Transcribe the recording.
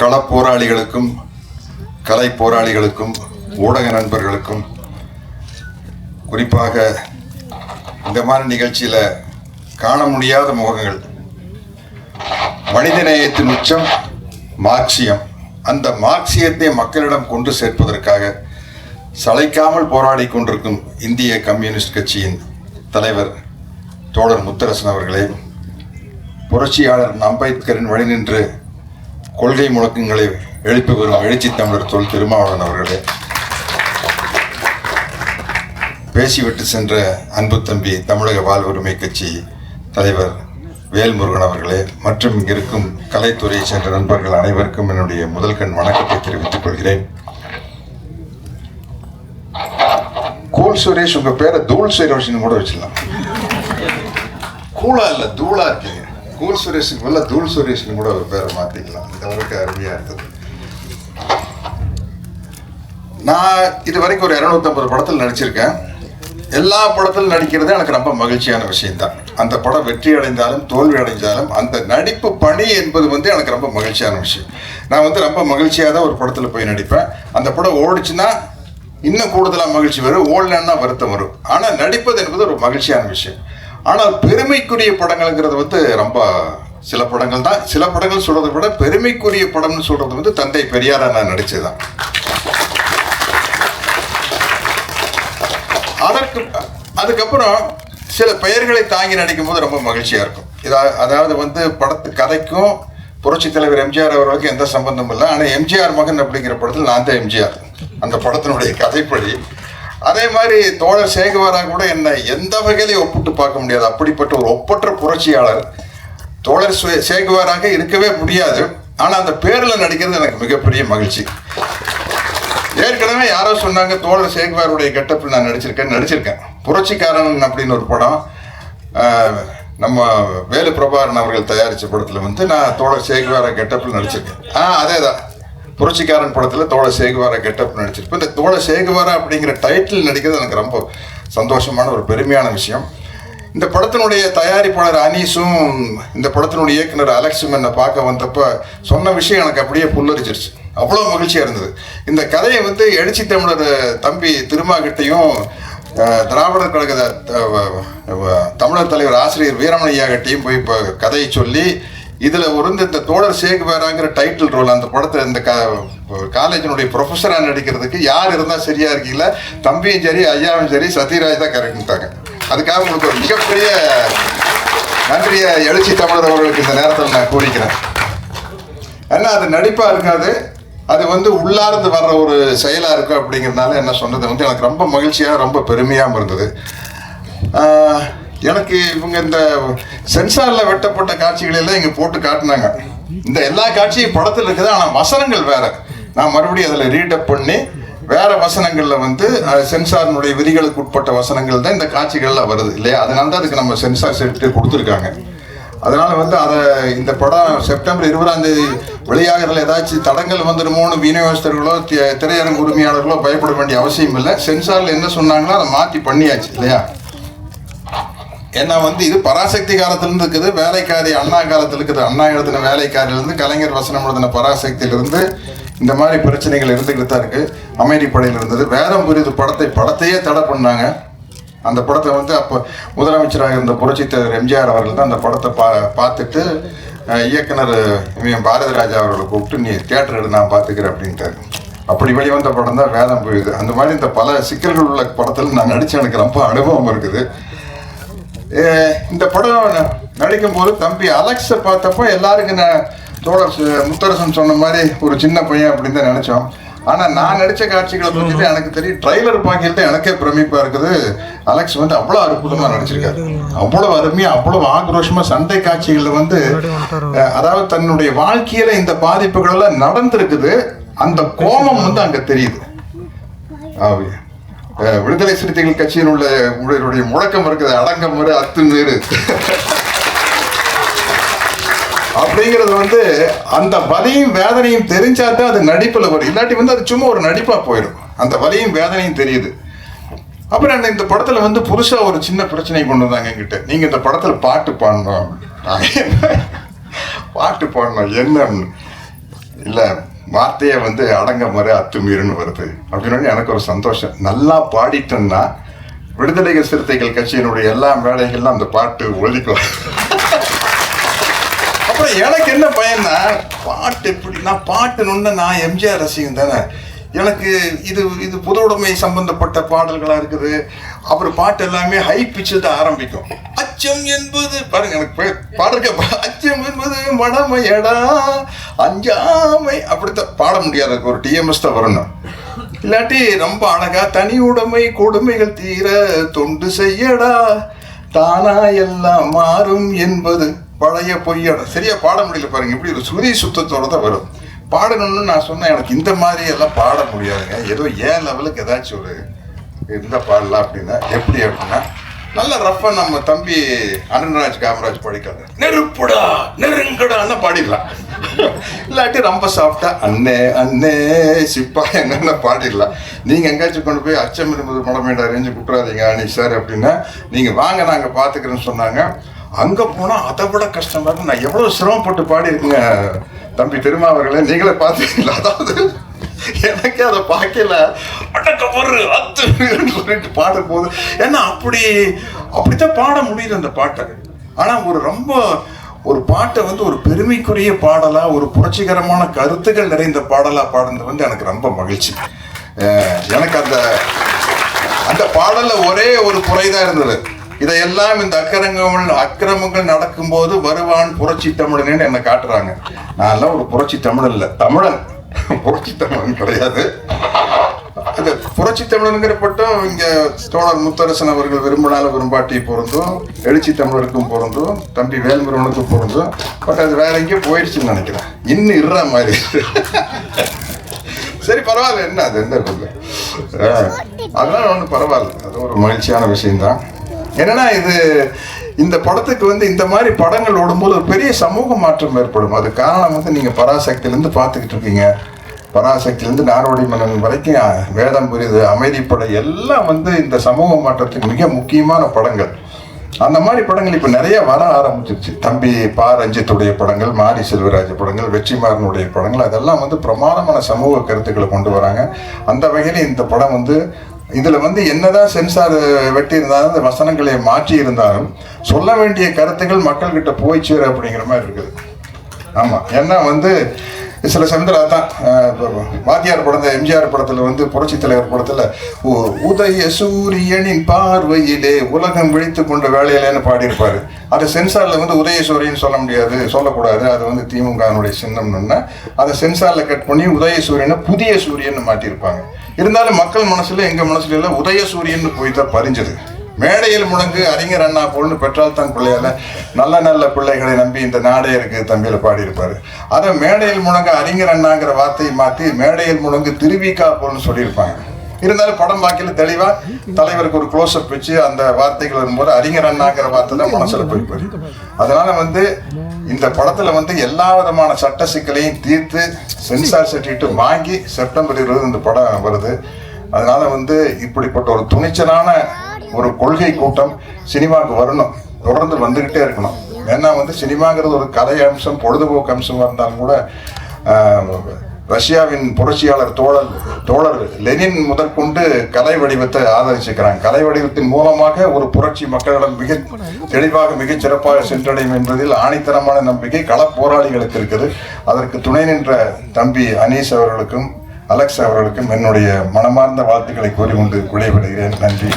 கள போராளிகளுக்கும் கலை போராளிகளுக்கும் ஊடக நண்பர்களுக்கும் குறிப்பாக இந்த மாதிரி நிகழ்ச்சியில் காண முடியாத முகங்கள், மனிதநேயத்தின் உச்சம் மார்க்சியம். அந்த மார்க்சியத்தை மக்களிடம் கொண்டு சேர்ப்பதற்காக சளைக்காமல் போராடி கொண்டிருக்கும் இந்திய கம்யூனிஸ்ட் கட்சியின் தலைவர் தோழர் முத்தரசன் அவர்களே, புரட்சியாளர் அம்பேத்கரின் வழி நின்று கொள்கை முழக்கங்களை எழுப்பி வரும் எழுச்சி தமிழர் தொல் திருமாவளவன் அவர்களே, பேசிவிட்டு சென்ற அன்பு தம்பி தமிழக வாழ்வுரிமை கட்சி தலைவர் வேல்முருகன் அவர்களே, மற்றும் இங்கிருக்கும் கலைத்துறையை சென்ற நண்பர்கள் அனைவருக்கும் என்னுடைய முதல் கண் வணக்கத்தை தெரிவித்துக் கொள்கிறேன். கூல் சுரேஷ், உங்க பேரை தூள் சுரேஷ்னு கூட வச்சிடலாம். கூலா இல்ல தூளா இருக்கீங்க. கூல் சுரேஷுக்கு பதிலா தூள் சுரேஷ்னு கூட ஒரு பேரை மாத்திக்கலாம். இது அவருக்கு அருமையா இருந்தது. நான் இது வரைக்கும் ஒரு 250 படத்தில் நடிச்சிருக்கேன். எல்லா படத்திலும் நடிக்கிறது எனக்கு ரொம்ப மகிழ்ச்சியான விஷயம்தான். அந்த படம் வெற்றி அடைந்தாலும் தோல்வி அடைந்தாலும் அந்த நடிப்பு பணி என்பது எனக்கு ரொம்ப மகிழ்ச்சியான விஷயம். நான் ரொம்ப மகிழ்ச்சியாக தான் ஒரு படத்தில் போய் நடிப்பேன். அந்த படம் ஓடிச்சுன்னா இன்னும் கூடுதலாக மகிழ்ச்சி வரும், ஓடலன்னா வருத்தம் வரும். ஆனால் நடிப்பது என்பது ஒரு மகிழ்ச்சியான விஷயம். ஆனால் பெருமைக்குரிய படங்கள்ங்கிறது ரொம்ப சில படங்கள் தான். சில படங்கள் சொல்றதை விட பெருமைக்குரிய படம்னு சொல்றது தந்தை பெரியாரா நான் நடிச்சதுதான். அதுக்கப்புறம் சில பெயர்களை தாங்கி நடிக்கும் போது ரொம்ப மகிழ்ச்சியா இருக்கும். அதாவது படத்து கதைக்கும் புரட்சி தலைவர் எம்ஜிஆர் அவர்களுக்கு எந்த சம்பந்தமும் இல்லை. ஆனால் எம்ஜிஆர் மகன் அப்படிங்கிற படத்தில் நான் தான் எம்ஜிஆர், அந்த படத்தினுடைய கதைப்படி. அதே மாதிரி தோழர் சேகுவாரா கூட என்னை எந்த வகையிலையும் ஒப்பிட்டு பார்க்க முடியாது. அப்படிப்பட்ட ஒரு ஒப்பற்ற புரட்சியாளர் தோழர் சேகுவாராக இருக்கவே முடியாது. ஆனால் அந்த பேரில் நடிக்கிறது எனக்கு மிகப்பெரிய மகிழ்ச்சி. ஏற்கனவே யாரோ சொன்னாங்க தோழர் சேகுவாருடைய கெட்டப்பில் நான் நடிச்சிருக்கேன். புரட்சிக்காரன் அப்படின்னு ஒரு படம் நம்ம வேலு பிரபாகரன் அவர்கள் தயாரித்த படத்தில் நான் தோழர் சேகுவாரா கெட்டப்பில் நடிச்சிருக்கேன். அதே தான் புரட்சிக்காரன் படத்தில் தோழர் சேகுவாரா கெட்டப் நடிச்சிருப்பேன். இந்த தோழர் சேகுவாரா அப்படிங்கிற டைட்டில் நடிக்கிறது எனக்கு ரொம்ப சந்தோஷமான ஒரு பெருமையான விஷயம். இந்த படத்தினுடைய தயாரிப்பாளர் அனீஸும் இந்த படத்தினுடைய இயக்குனர் அலெக்ஸும் என்னை பார்க்க வந்தப்போ சொன்ன விஷயம் எனக்கு அப்படியே புல்லரிச்சிருச்சு. அவ்வளோ மகிழ்ச்சியாக இருந்தது. இந்த கதையை எழுச்சி தமிழர் தம்பி திருமாகிட்டையும் திராவிடர் கழக தமிழர் தலைவர் ஆசிரியர் வீரமணியா கிட்டையும் போய் இப்போ கதையை சொல்லி இதில் இந்த தோழர் சேகுவாராங்கிற டைட்டில் ரோல் அந்த படத்தை இந்த காலேஜினுடைய ப்ரொஃபஸராக நடிக்கிறதுக்கு யார் இருந்தால் சரியா இருக்கீங்களா, தம்பியும் சரி ஐயாவும் சரி சத்யராஜ் தான் கரெக்டாங்க. அதுக்காக உங்களுக்கு ஒரு மிகப்பெரிய நன்றியை எழுச்சி தமிழர் அவர்களுக்கு இந்த நேரத்தில் நான் கூறிக்கிறேன். ஏன்னா அது நடிப்பாக இருக்காது, அது உள்ளார்ந்து வர்ற ஒரு செயலாக இருக்கும். அப்படிங்கிறதுனால என்ன சொன்னது எனக்கு ரொம்ப மகிழ்ச்சியாக ரொம்ப பெருமையாகவும் இருந்தது. எனக்கு இவங்க இந்த சென்சாரில் வெட்டப்பட்ட காட்சிகளெல்லாம் இங்கே போட்டு காட்டினாங்க. இந்த எல்லா காட்சியும் படத்தில் இருக்குது, ஆனால் வசனங்கள் வேற. நான் மறுபடியும் அதில் ரீடப் பண்ணி வேற வசனங்களில் சென்சாரினுடைய விதிகளுக்கு உட்பட்ட வசனங்கள் தான் இந்த காட்சிகள்லாம் வருது இல்லையா. அதனால தான் அதுக்கு நம்ம சென்சார் செட்டு கொடுத்துருக்காங்க. அதனால அதை இந்த படம் செப்டம்பர் 20ஆம் வெளியாகிறதுல ஏதாச்சும் தடங்கள் வந்துடுமோன்னு விநியோகஸ்தர்களோ திரையரங்கு உரிமையாளர்களோ பயப்பட வேண்டிய அவசியம் இல்லை. சென்சாரில் என்ன சொன்னாங்களோ அதை மாற்றி பண்ணியாச்சு இல்லையா. ஏன்னா இது பராசக்தி காலத்திலிருந்து இருக்குது, வேலைக்காரி அண்ணா காலத்தில் இருக்குது. அண்ணா எழுதின வேலைக்காரிலிருந்து கலைஞர் வசனம் எழுதின பராசக்தியிலிருந்து இந்த மாதிரி பிரச்சனைகள் இருந்துக்கிட்டு தான் இருக்குது. அமைதிப்படையில் இருந்தது. வேதம் புரியுது படத்தையே தடை பண்ணாங்க. அந்த படத்தை அப்போ முதலமைச்சராக இருந்த புரட்சி தலைவர் எம்ஜிஆர் அவர்கள் தான் அந்த படத்தை பார்த்துட்டு இயக்குனர் பாரதி ராஜா அவர்களை கூப்பிட்டு நீ தியேட்டர் எடு நான் பார்த்துக்கிறேன் அப்படின்ட்டாரு. அப்படி வெளிவந்த படம் தான் வேதம் புரியுது. அந்த மாதிரி இந்த பல சிக்கல்கள் உள்ள படத்தில் நான் நடித்து எனக்கு ரொம்ப அனுபவம் இருக்குது. இந்த படம் நடிக்கும் போது தம்பி அலெக்ஸை பார்த்தப்போ எல்லாருக்கும் நான் தோழர் முத்தரசன் சொன்ன மாதிரி ஒரு சின்ன பையன் அப்படின்னு தான் நினைச்சோம். ஆனால் நான் நடித்த காட்சிகளை பற்றிட்டு எனக்கு தெரியும். ட்ரைலர் பார்க்கிட்டு எனக்கே பிரமிப்பாக இருக்குது. அலெக்ஸ் அவ்வளோ அற்புதமாக நடிச்சிருக்காரு. அவ்வளோ அருமையாக அவ்வளோ ஆக்ரோஷமாக சண்டை காட்சிகளில் அதாவது தன்னுடைய வாழ்க்கையில் இந்த பாதிப்புகள் எல்லாம் நடந்திருக்குது. அந்த கோபம் அங்கே தெரியுது. விடுதலை சிறுத்தைகள் கட்சியில் உங்களுடைய முழக்கம் இருக்குது, அடங்க முறை அத்துமீறு அப்படிங்கிறது அந்த வலியும் வேதனையும் தெரிஞ்சாதான் அது நடிப்புல வரும். இல்லாட்டி அது சும்மா ஒரு நடிப்பா போயிடும். அந்த வலியும் வேதனையும் தெரியுது. அப்புறம் இந்த படத்துல புதுசா ஒரு சின்ன பிரச்சனை கொண்டு வந்தாங்க என்கிட்ட. நீங்க இந்த படத்துல பாட்டு பாடணும். பாட்டு பாடணும் என்ன இல்லை வார்த்தையை வந்து அடங்க முறை அத்துமீறுன்னு வருது அப்படின்னு எனக்கு ஒரு சந்தோஷம். நல்லா பாடிட்டேன்னா விடுதலை சிறுத்தைகள் கட்சியினுடைய எல்லா வேலைகள்லாம் அந்த பாட்டு ஒழிக்கும். அப்புறம் எனக்கு என்ன பயன்னா, பாட்டு எப்படின்னா பாட்டுன்னு நான் எம்ஜிஆர் ரசிகன் தானே, எனக்கு இது பொது உடைமை சம்பந்தப்பட்ட பாடல்களாக இருக்குது. அப்புறம் பாட்டு எல்லாமே ஹை பிச்சில் தான் ஆரம்பிக்கும். அச்சம் என்பது பாருங்க, எனக்கு பாடுறக்க அச்சம் என்பது மடமையடா அஞ்சாமை அப்படித்தான் பாட முடியாது. அதுக்கு ஒரு டிஎம்எஸ் தான் வரணும். இல்லாட்டி ரொம்ப அழகா தனி உடைமை கொடுமைகள் தீர தொண்டு செய்யடா தானா எல்லாம் மாறும் என்பது பழைய பொய்யடா. சரியா பாட முடியல பாருங்க, இப்படி ஒரு சுருதி சுத்தத்தோட தான் வரும். பாடணும்னு நான் சொன்னேன், எனக்கு இந்த மாதிரி எல்லாம் பாட முடியாதுங்க, ஏதோ ஏன் லெவலுக்கு ஏதாச்சும் ஒரு இந்த பாடலாம் அப்படின்னா எப்படி அப்படின்னா, நல்ல ரஃபா நம்ம தம்பி அருண்ராஜ் காமராஜ் படிக்காத நெருப்புடா நெருங்கடான்னு பாடிடலாம். இல்லாட்டி ரொம்ப சாஃப்டா அண்ணே அண்ணே சிப்பா என்னென்ன பாடிடலாம். நீங்கள் எங்கேயாச்சும் கொண்டு போய் அச்சம் என்பது மடமேடா ரேஞ்சு குட்டுறாதீங்க அனீஷ் சார் அப்படின்னா, நீங்கள் வாங்க நாங்கள் பார்த்துக்கிறேன்னு சொன்னாங்க. அங்கே போனால் அதை விட கஷ்டமாக இருக்கும். நான் எவ்வளோ சிரமப்பட்டு பாடியிருக்குங்க தம்பி திருமாவர்களே, நீங்களே பார்த்துக்கல. அதாவது எனக்கே அதை பார்க்கல, அடக்க பொருள் அத்துன்னு சொல்லிட்டு பாடும் போது ஏன்னா அப்படித்தான் பாட முடியுது அந்த பாட்டை. ஆனால் ஒரு பாட்டை வந்து ஒரு பெருமைக்குரிய பாடலா, ஒரு புரட்சிகரமான கருத்துக்கள் நிறைந்த பாடலா பாடுறது வந்து எனக்கு ரொம்ப மகிழ்ச்சி. எனக்கு அந்த பாடல்ல ஒரே ஒரு குறைதான் இருந்தது. இதையெல்லாம் இந்த அக்கிரமங்கள் நடக்கும்போது வருவான் புரட்சி தமிழன் என்னை காட்டுறாங்க. நான் எல்லாம் ஒரு புரட்சி தமிழன் இல்லை, தமிழன், புரட்சி தமிழன் கிடையாது. அந்த புரட்சி தமிழனுங்கிற பட்டம் இங்க தோழர் முத்தரசன் அவர்கள் விரும்பினாலும் விரும்பாட்டி பொருந்தும், எழுச்சி தமிழருக்கும் பொருந்தும், தம்பி வேல்முருகனுக்கும் பொருந்தும். பட் அது வேற எங்கேயும் போயிடுச்சுன்னு நினைக்கிறேன். இன்னும் இருற மாதிரி. சரி பரவாயில்ல, என்ன அது என்ன இல்லை, அதனால ஒன்றும் பரவாயில்ல, அது ஒரு மகிழ்ச்சியான விஷயம்தான். என்னன்னா இந்த படத்துக்கு வந்து இந்த மாதிரி படங்கள் ஓடும்போது ஒரு பெரிய சமூக மாற்றம் ஏற்படும். அது காரணம் வந்து நீங்கள் பராசக்தியிலேருந்து பார்த்துக்கிட்டு இருக்கீங்க. பராசக்தியிலேருந்து நாடோடி மன்னன் வரைக்கும் வேதம் புரியுது, அமைதிப்படை எல்லாம் வந்து இந்த சமூக மாற்றத்துக்கு மிக முக்கியமான படங்கள். அந்த மாதிரி படங்கள் இப்போ நிறைய வர ஆரம்பிச்சிருச்சு. தம்பி பா ரஞ்சித்துடைய படங்கள், மாரி செல்வராஜ் படங்கள், வெற்றிமாறனுடைய படங்கள், அதெல்லாம் வந்து பிரமாதமான சமூக கருத்துக்களை கொண்டு வராங்க. அந்த வகையில் இந்த படம் வந்து இதில் வந்து என்னதான் சென்சார் வெட்டி இருந்தாலும், இந்த வசனங்களை மாற்றி இருந்தாலும் சொல்ல வேண்டிய கருத்துக்கள் மக்கள்கிட்ட போய் சேரு அப்படிங்கிற மாதிரி இருக்குது. ஆமாம், ஏன்னா வந்து சில சமயத்தில் தான் வாத்தியார் படத்தை எம்ஜிஆர் படத்தில் வந்து புரட்சி தலைவர் படத்தில் உதய சூரியனின் பார்வையிலே உலகம் விழித்து கொண்ட வேலையிலேன்னு பாடியிருப்பார். அதை சென்சாரில் வந்து உதய சூரியன் சொல்ல முடியாது, சொல்லக்கூடாது, அது வந்து திமுகனுடைய சின்னம்னுன்னா அதை சென்சாரில் கட் பண்ணி உதய சூரியனை புதிய சூரியன் மாற்றிருப்பாங்க. இருந்தாலும் மக்கள் மனசுல, எங்கள் மனசுல எல்லாம் உதய சூரியன் போய் தான் பறிஞ்சது. மேடையில் முழங்கு அறிஞர் அண்ணா போல்னு பெற்றால் தான் பிள்ளையால நல்ல நல்ல பிள்ளைகளை நம்பி இந்த நாடே இருக்கு தம்பியில பாடியிருப்பாரு. அதை மேடையில் முழங்கு அறிஞர் அண்ணாங்கிற வார்த்தையை மாற்றி மேடையில் முழங்கு திருவிக்கா போல்னு சொல்லியிருப்பாங்க. இருந்தாலும் படம் பாக்கில தெளிவா தலைவருக்கு ஒரு க்ளோஸ்அப் வச்சு அந்த வார்த்தைகள் வரும்போது அறிஞர் அண்ணாங்கிற வார்த்தை தான் மனசுல போயிருப்பாரு. அதனால வந்து இந்த படத்துல வந்து எல்லா விதமான சட்ட சிக்கலையும் தீர்த்து சென்சார் சர்டிஃபிகேட் வாங்கி செப்டம்பர் 20 இந்த படம் வருது. அதனால வந்து இப்படிப்பட்ட ஒரு துணிச்சலான ஒரு கொள்கை கூட்டம் சினிமாவுக்கு வரணும், தொடர்ந்து வந்துகிட்டே இருக்கணும். ஏன்னா வந்து சினிமாங்கிறது ஒரு கதை அம்சம், பொழுதுபோக்கு அம்சமா இருந்தாலும் கூட ரஷ்யாவின் புரட்சியாளர் தோழர் லெனின் முதற்கொண்டு கலை வடிவத்தை ஆதரிச்சுக்கிறாங்க. கலை வடிவத்தின் மூலமாக ஒரு புரட்சி மக்களிடம் மிக தெளிவாக மிகச் சிறப்பாக சென்றடையும் என்பதில் ஆணித்தரமான நம்பிக்கை கள போராளிகளுக்கு இருக்குது. அதற்கு துணை நின்ற தம்பி அனீஸ் அவர்களுக்கும் அலெக்ஸ் அவர்களுக்கும் என்னுடைய மனமார்ந்த வாழ்த்துக்களை கூறிக்கொண்டு விடைபெறுகிறேன். நன்றி.